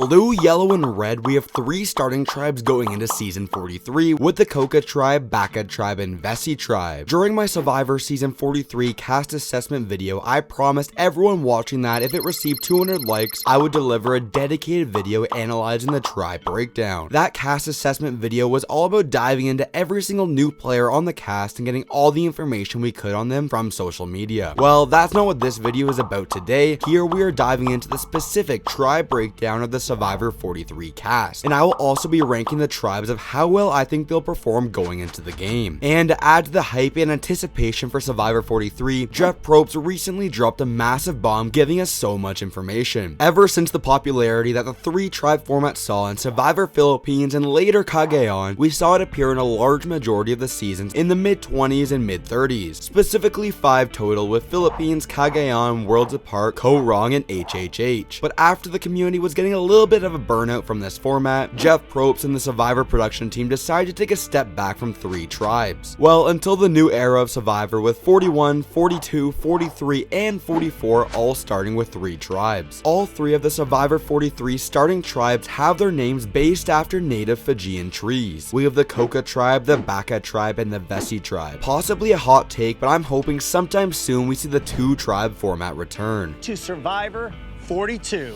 Blue, yellow, and red, we have 3 starting tribes going into Season 43 with the Koka Tribe, Baka Tribe, and Vesi Tribe. During my Survivor Season 43 cast assessment video, I promised everyone watching that if it received 200 likes, I would deliver a dedicated video analyzing the tribe breakdown. That cast assessment video was all about diving into every single new player on the cast and getting all the information we could on them from social media. Well, that's not what this video is about today. Here we are diving into the specific tribe breakdown of the Survivor 43 cast, and I will also be ranking the tribes of how well I think they'll perform going into the game. And to add to the hype and anticipation for Survivor 43, Jeff Probst recently dropped a massive bomb giving us so much information. Ever since the popularity that the 3 tribe format saw in Survivor Philippines and later Cagayan, we saw it appear in a large majority of the seasons in the mid-20s and mid-30s, specifically 5 total with Philippines, Cagayan, Worlds Apart, Korong, and HHH. But after the community was getting a little bit of a burnout from this format, Jeff Probst and the Survivor production team decided to take a step back from 3 tribes. Well, until the new era of Survivor with 41, 42, 43, and 44 all starting with 3 tribes. All 3 of the Survivor 43 starting tribes have their names based after native Fijian trees. We have the Koka Tribe, the Baka Tribe, and the Vesi Tribe. Possibly a hot take, but I'm hoping sometime soon we see the 2 tribe format return. To Survivor 42.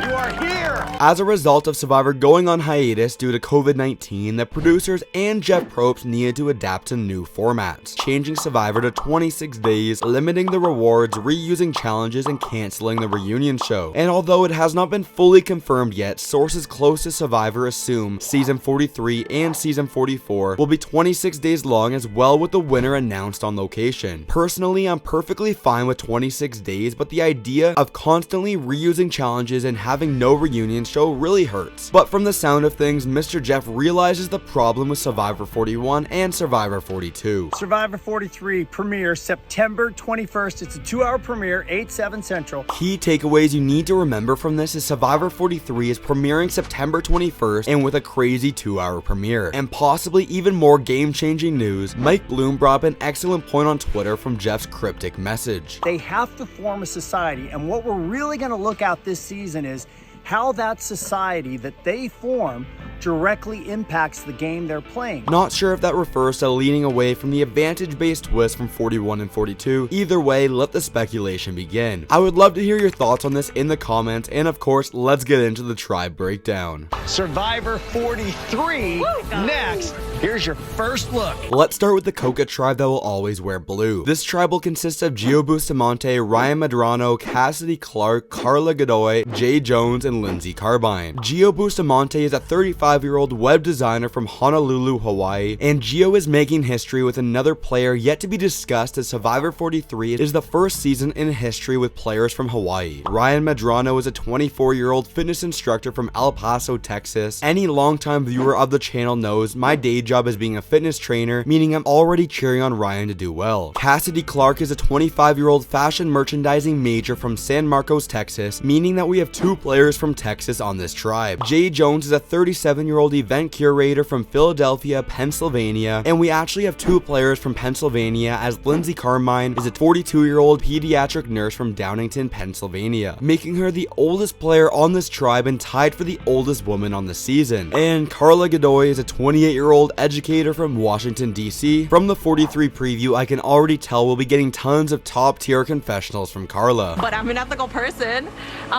You are here! As a result of Survivor going on hiatus due to COVID-19, the producers and Jeff Probst needed to adapt to new formats, changing Survivor to 26 days, limiting the rewards, reusing challenges, and canceling the reunion show. And although it has not been fully confirmed yet, sources close to Survivor assume Season 43 and Season 44 will be 26 days long as well, with the winner announced on location. Personally, I'm perfectly fine with 26 days, but the idea of constantly reusing challenges and having no reunion show really hurts. But from the sound of things, Mr. Jeff realizes the problem with Survivor 41 and Survivor 42. Survivor 43 premieres September 21st. It's a 2-hour premiere, 8/7 Central. Key takeaways you need to remember from this is Survivor 43 is premiering September 21st and with a crazy 2-hour premiere. And possibly even more game-changing news, Mike Bloom brought up an excellent point on Twitter from Jeff's cryptic message. They have to form a society, and what we're really going to look at this season is how that society that they form directly impacts the game they're playing. Not sure if that refers to leaning away from the advantage-based twist from 41 and 42. Either way, let the speculation begin. I would love to hear your thoughts on this in the comments, and of course, let's get into the tribe breakdown. Survivor 43 next. Here's your first look. Let's start with the Koka Tribe that will always wear blue. This tribe will consist of Geo Bustamante, Ryan Medrano, Cassidy Clark, Carla Gadoy, Jay Jones, and Lindsay Carbine. Geo Bustamante is a 35-year-old web designer from Honolulu, Hawaii, and Geo is making history with another player yet to be discussed, as Survivor 43 is the first season in history with players from Hawaii. Ryan Medrano is a 24-year-old fitness instructor from El Paso, Texas. Any longtime viewer of the channel knows my day job is being a fitness trainer, meaning I'm already cheering on Ryan to do well. Cassidy Clark is a 25-year-old fashion merchandising major from San Marcos, Texas, meaning that we have 2 players from Texas on this tribe. Jay Jones is a 37-year-old event curator from Philadelphia, Pennsylvania, and we actually have 2 players from Pennsylvania, as Lindsay Carmine is a 42-year-old pediatric nurse from Downingtown, Pennsylvania, making her the oldest player on this tribe and tied for the oldest woman on the season. And Carla Gadoy is a 28-year-old educator from Washington, D.C. From the 43 preview, I can already tell we'll be getting tons of top-tier confessionals from Carla. But I'm an ethical person.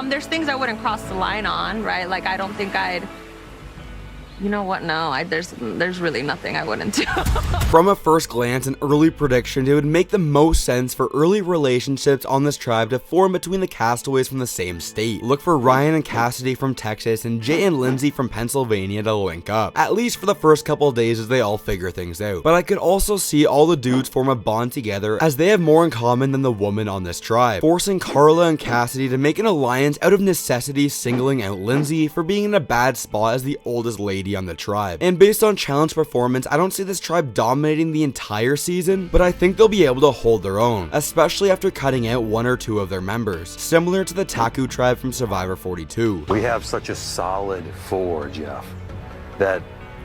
There's things I wouldn't cross the line on, right? Like, I don't think I'd, you know what, no, there's really nothing I wouldn't do. From a first glance and early prediction, it would make the most sense for early relationships on this tribe to form between the castaways from the same state. Look for Ryan and Cassidy from Texas and Jay and Lindsay from Pennsylvania to link up, at least for the first couple of days as they all figure things out. But I could also see all the dudes form a bond together, as they have more in common than the woman on this tribe, forcing Carla and Cassidy to make an alliance out of necessity, singling out Lindsay for being in a bad spot as the oldest lady on the tribe. And based on challenge performance, I don't see this tribe dominating the entire season, but I think they'll be able to hold their own, especially after cutting out 1 or 2 of their members, similar to the Taku tribe from Survivor 42. We have such a solid 4, Jeff, that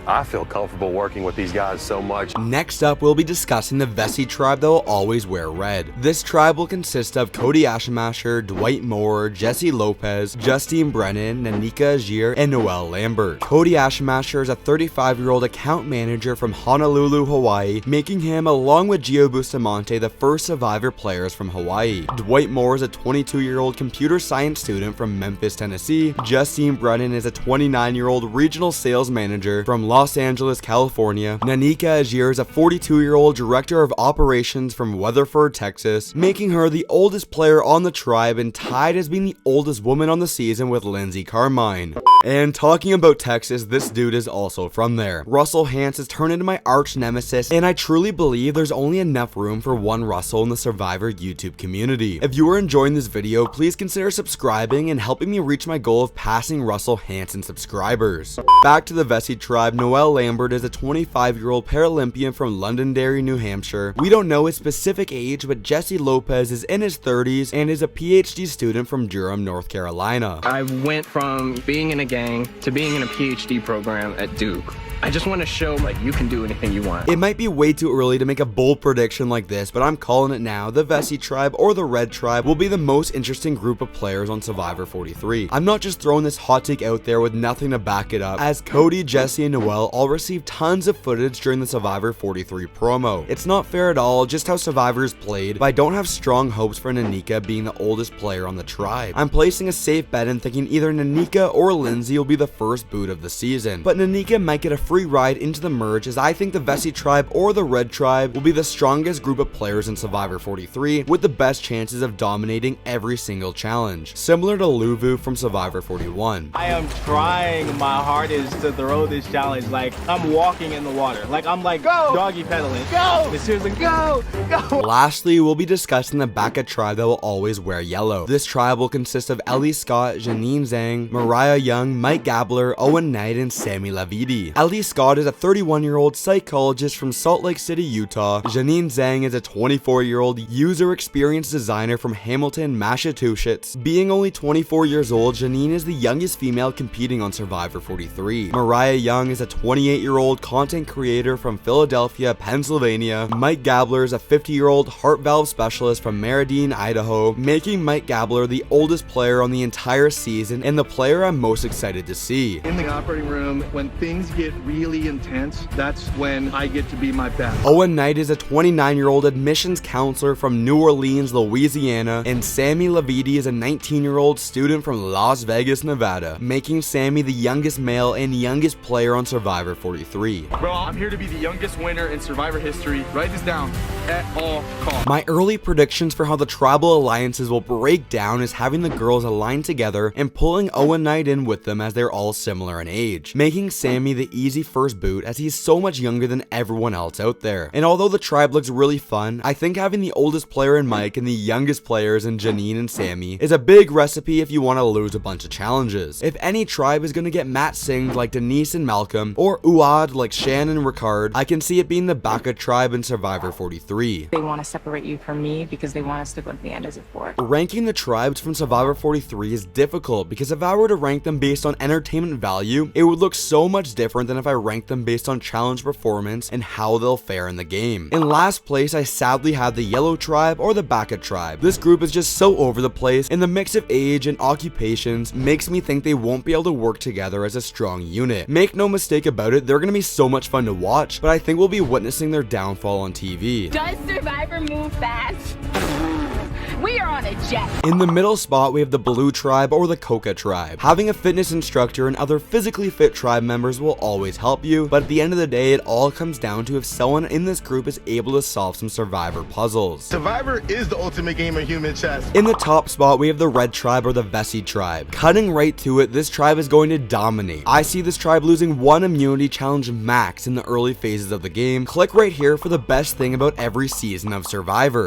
I feel comfortable working with these guys so much. Next up, we'll be discussing the Vesi tribe that will always wear red. This tribe will consist of Cody Ashemasher, Dwight Moore, Jesse Lopez, Justine Brennan, Nanika Ajir, and Noel Lambert. Cody Ashemasher is a 35-year-old account manager from Honolulu, Hawaii, making him, along with Geo Bustamante, the first Survivor players from Hawaii. Dwight Moore is a 22-year-old computer science student from Memphis, Tennessee. Justine Brennan is a 29-year-old regional sales manager from Los Angeles, California. Nanika Ajir is a 42-year-old director of operations from Weatherford, Texas, making her the oldest player on the tribe and tied as being the oldest woman on the season with Lindsay Carmine. And talking about Texas, this dude is also from there. Russell Hantz has turned into my arch nemesis, and I truly believe there's only enough room for one Russell in the Survivor YouTube community. If you are enjoying this video, please consider subscribing and helping me reach my goal of passing Russell Hantz in subscribers. Back to the Vesi tribe, Noel Lambert is a 25-year-old Paralympian from Londonderry, New Hampshire. We don't know his specific age, but Jesse Lopez is in his 30s and is a PhD student from Durham, North Carolina. I went from being in a gang to being in a PhD program at Duke. I just want to show like you can do anything you want. It might be way too early to make a bold prediction like this, but I'm calling it now. The Vesi tribe or the Red tribe will be the most interesting group of players on Survivor 43. I'm not just throwing this hot take out there with nothing to back it up, as Cody, Jesse, and Noel all received tons of footage during the Survivor 43 promo. It's not fair at all just how Survivors played, but I don't have strong hopes for Nanika being the oldest player on the tribe. I'm placing a safe bet and thinking either Nanika or Lindsay will be the first boot of the season, but Nanika might get a free ride into the merge, as I think the Vesi tribe or the Red tribe will be the strongest group of players in Survivor 43 with the best chances of dominating every single challenge, similar to Luvu from Survivor 41. I am trying my hardest to throw this challenge like I'm walking in the water. Like I'm like, go! Doggy pedaling. Go! It's seriously, go! Go! Lastly, we'll be discussing the Baka tribe that will always wear yellow. This tribe will consist of Ellie Scott, Janine Zhang, Mariah Young, Mike Gabler, Owen Knight, and Sammy Lavidi. Ellie Scott is a 31-year-old psychologist from Salt Lake City, Utah. Janine Zhang is a 24-year-old user experience designer from Hamilton, Massachusetts. Being only 24 years old, Janine is the youngest female competing on Survivor 43. Mariah Young is a 28-year-old content creator from Philadelphia, Pennsylvania. Mike Gabler is a 50-year-old heart valve specialist from Meridian, Idaho, making Mike Gabler the oldest player on the entire season and the player I'm most excited to see. In the operating room, when things get really intense, that's when I get to be my best. Owen Knight is a 29-year-old admissions counselor from New Orleans, Louisiana, and Sammy Lavidi is a 19-year-old student from Las Vegas, Nevada, making Sammy the youngest male and youngest player on Survivor 43. Bro, I'm here to be the youngest winner in Survivor history. Write this down at all costs. My early predictions for how the tribal alliances will break down is having the girls align together and pulling Owen Knight in with them, as they're all similar in age, making Sammy the easy first boot as he's so much younger than everyone else out there. And although the tribe looks really fun, I think having the oldest player in Mike and the youngest players in Janine and Sammy is a big recipe if you want to lose a bunch of challenges. If any tribe is going to get Matt singed like Denise and Malcolm, or Uad like Shan and Ricard, I can see it being the Baka tribe in Survivor 43. They want to separate you from me because they want us to go to the end as a fort. Ranking the tribes from Survivor 43 is difficult because if I were to rank them based on entertainment value, it would look so much different than if I ranked them based on challenge performance and how they'll fare in the game. In last place, I sadly had the Yellow tribe or the Baka tribe. This group is just so over the place, and the mix of age and occupations makes me think they won't be able to work together as a strong unit. Make no mistake about it, they're gonna be so much fun to watch, but I think we'll be witnessing their downfall on TV. Does Survivor move fast? We are on a jet. In the middle spot, we have the Blue tribe or the Koka tribe. Having a fitness instructor and other physically fit tribe members will always help you, but at the end of the day, it all comes down to if someone in this group is able to solve some Survivor puzzles. Survivor is the ultimate game of human chess. In the top spot, we have the Red tribe or the Vesi tribe. Cutting right to it, this tribe is going to dominate. I see this tribe losing one immunity challenge max in the early phases of the game. Click right here for the best thing about every season of Survivor.